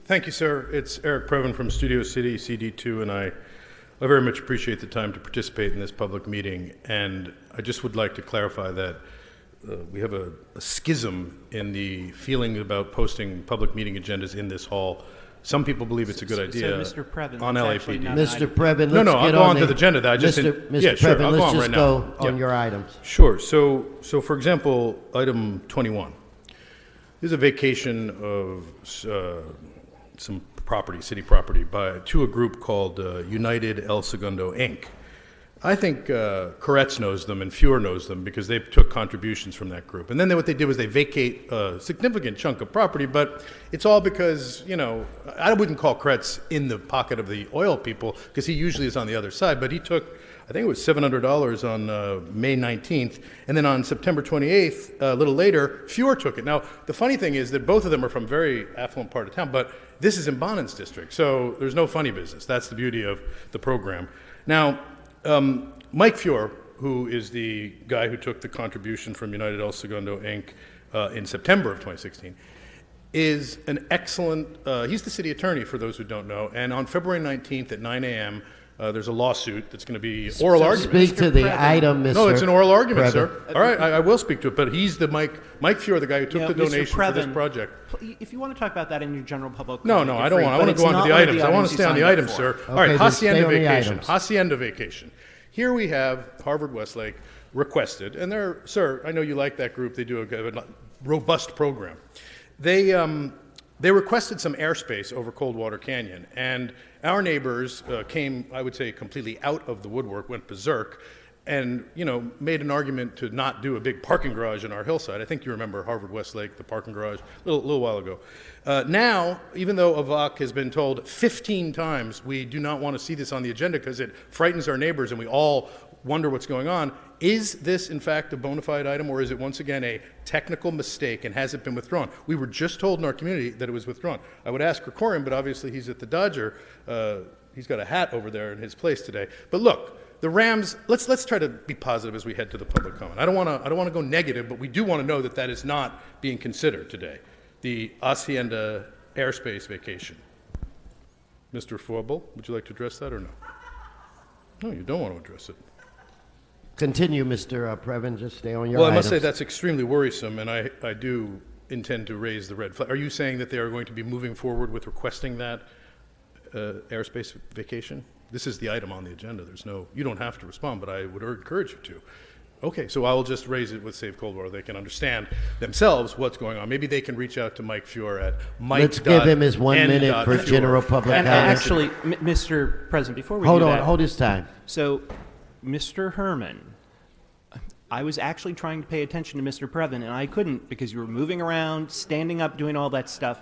Thank you, sir. It's Eric Previn from Studio City, CD2, and I very much appreciate the time to participate in this public meeting. And I just would like to clarify that we have a schism in the feeling about posting public meeting agendas in this hall. Some people believe it's a good idea so Mr. Previn, on LAPD. Mr. Previn, No, let's I'll get go on to the the agenda. Mr. Yeah, sure, Previn, I'll go let's on just right go now. on Yeah. your items. Sure. So for example, item 21. This is a vacation of some property, city property, to a group called United El Segundo, Inc. I think Koretz knows them and Fuhr knows them because they took contributions from that group. And then what they did was they vacate a significant chunk of property, but it's all because, I wouldn't call Koretz in the pocket of the oil people because he usually is on the other side, but he took, I think it was $700 on May 19th, and then on September 28th, a little later, Fuhr took it. Now, the funny thing is that both of them are from very affluent part of town, but this is in Bonin's district, so there's no funny business. That's the beauty of the program. Now, Mike Fuhr, who is the guy who took the contribution from United El Segundo, Inc. In September of 2016, is an excellent, he's the city attorney for those who don't know, and on February 19th at 9 a.m., there's a lawsuit that's going to be oral argument. Speak to the item, Mr. No, it's an oral argument, Previn. sir. All right, I will speak to it, but he's the Mike Fuhr, the guy who took the donation for this project. If you want to talk about that in your general public No, comment, I don't want. I want to go on to the items. I want to stay on the items, sir. Okay, All right, then Hacienda stay on the vacation. items. Hacienda vacation. Here we have Harvard Westlake requested, and they're, sir, I know you like that group. They do a robust program. They requested some airspace over Coldwater Canyon, and our neighbors came, I would say, completely out of the woodwork, went berserk, and made an argument to not do a big parking garage in our hillside. I think you remember Harvard Westlake, the parking garage, a little while ago. Now, even though AVAC has been told 15 times we do not want to see this on the agenda because it frightens our neighbors and we all wonder what's going on, is this in fact a bona fide item, or is it once again a technical mistake and has it been withdrawn? We were just told in our community that it was withdrawn. I would ask Krikorian, but obviously he's at the Dodger. He's got a hat over there in his place today. But look, the Rams, let's try to be positive as we head to the public comment. I don't want to go negative, but we do want to know that is not being considered today. The Hacienda airspace vacation. Mr. Foible, would you like to address that or no? No, you don't want to address it. Continue, Mr. Previn. Just stay on your Well, I items. must say that's extremely worrisome, and I do intend to raise the red flag. Are you saying that they are going to be moving forward with requesting that airspace vacation? This is the item on the agenda. You don't have to respond, but I would encourage you to. Okay, so I will just raise it with Save Coldwater. They can understand themselves what's going on. Maybe they can reach out to Mike Fuhr at Mike. Let's give him his 1 minute for general public And comment. actually, Mr. President, before we Hold do on, that, hold his time. So, Mr. Herman, I was actually trying to pay attention to Mr. Previn, and I couldn't because you were moving around, standing up, doing all that stuff.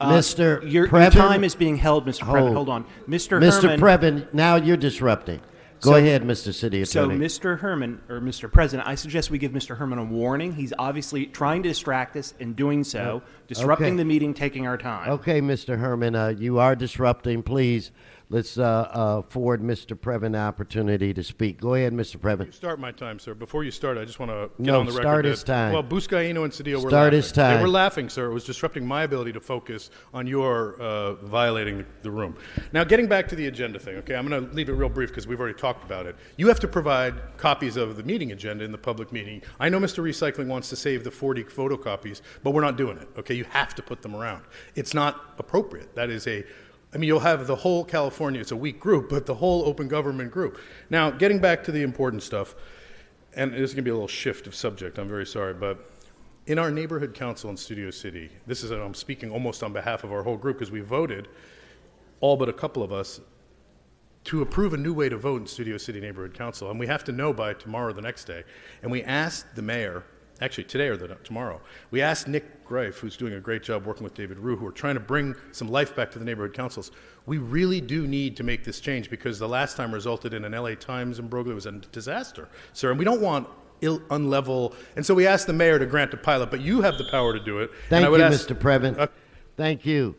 Mr. Your Previn, time is being held, Mr. Previn. Hold on. Mr. Herman. Previn, now you're disrupting. Go ahead, Mr. City Attorney. So, Mr. Herman, or Mr. President, I suggest we give Mr. Herman a warning. He's obviously trying to distract us in doing so, disrupting the meeting, taking our time. Okay, Mr. Herman, you are disrupting. Please, let's forward Mr. Previn the opportunity to speak. Go ahead, Mr. Previn. Start my time, sir. Before you start, I just want to get on the record. Start his time. Well, Buscaino and Cedillo were Start laughing. his time. They were laughing, sir. It was disrupting my ability to focus on your violating the room. Now, getting back to the agenda thing, okay, I'm going to leave it real brief because we've already talked about it. You have to provide copies of the meeting agenda in the public meeting. I know Mr. Recycling wants to save the 40 photocopies, but we're not doing it, okay? You have to put them around. It's not appropriate. That is you'll have the whole California, it's a weak group, but the whole open government group. Now, getting back to the important stuff, and there's going to be a little shift of subject, I'm very sorry, but in our neighborhood council in Studio City, I'm speaking almost on behalf of our whole group because we voted, all but a couple of us, to approve a new way to vote in Studio City Neighborhood Council, and we have to know by tomorrow or the next day. And we asked the mayor, actually today or tomorrow, we asked Nick Greif, who's doing a great job working with David Rue, who are trying to bring some life back to the neighborhood councils. We really do need to make this change because the last time resulted in an LA Times imbroglio. It was a disaster, sir, and we don't want unlevel. And so we asked the mayor to grant a pilot, but you have the power to do it. Thank and I would you, ask, Mr. Previn. Thank you.